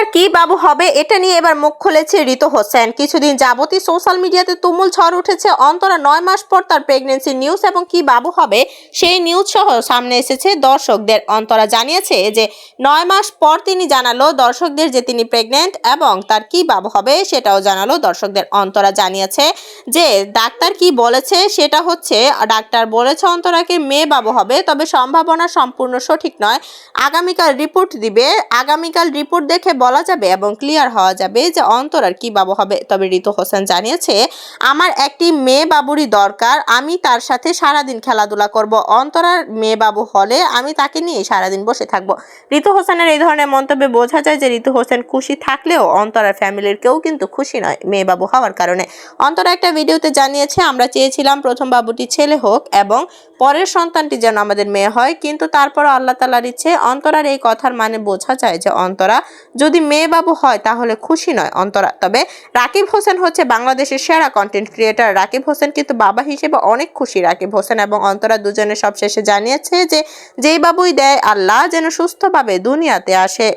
অন্তরার কি বাবু হবে এটা নিয়ে এবার মুখ খুলেছে ঋতু হোসেন। কিছুদিন যাবতই সোশ্যাল মিডিয়াতে তুমুল ঝড় উঠেছে অন্তরা 9 মাস পর তার প্রেগন্যান্সি নিউজ এবং কি বাবু হবে সেই নিউজ সহ সামনে এসেছে দর্শকদের। অন্তরা জানিয়েছে যে 9 মাস পর তিনি জানালো দর্শকদের যে তিনি প্রেগন্যান্ট এবং তার কি বাবু হবে সেটাও জানালো দর্শকদের। অন্তরা জানিয়েছে যে ডাক্তার কি বলেছে সেটা হচ্ছে, ডাক্তার বলেছে অন্তরাকে মেয়ে বাবু হবে, তবে সম্ভাবনা সম্পূর্ণ সঠিক নয়। আগামীকাল রিপোর্ট দিবে, আগামীকাল রিপোর্ট দেখে বলা যাবে এবং ক্লিয়ার হওয়া যাবে যে অন্তরার কি বাবু হবে। তবে ঋতু হোসেন জানিয়েছে আমার একটি মেয়ে বাবুরই দরকার, আমি তার সাথে সারাদিন খেলাধুলা করব, অন্তরার মেয়ে বাবু হলে আমি তাকে নিয়ে সারাদিন বসে থাকবো। ঋতু হোসেনের এই ধরনের মন্তব্যে বোঝা যায় যে ঋতু হোসেন খুশি থাকলেও অন্তরার ফ্যামিলির কেউ কিন্তু খুশি নয় মেয়ে বাবু হওয়ার কারণে। অন্তরা একটা ভিডিওতে জানিয়েছে আমরা চেয়েছিলাম প্রথম বাবুটি ছেলে হোক এবং পরের সন্তানটি যেন আমাদের মেয়ে হয়, কিন্তু তারপর আল্লাহ তাআলার ইচ্ছে। অন্তরার এই কথার মানে বোঝা যায় যে অন্তরা যদি মেয়ে বাবু হয় তাহলে খুশি নয় অন্তরা। তবে রাকিব হোসেন হচ্ছে বাংলাদেশের সেরা কন্টেন্ট ক্রিয়েটার। রাকিব হোসেন কিন্তু বাবা হিসেবে অনেক খুশি। রাকিব হোসেন এবং অন্তরা দুজনে সবশেষে জানিয়েছে যে যেই বাবুই দেয় আল্লাহ যেন সুস্থভাবে দুনিয়াতে আসে।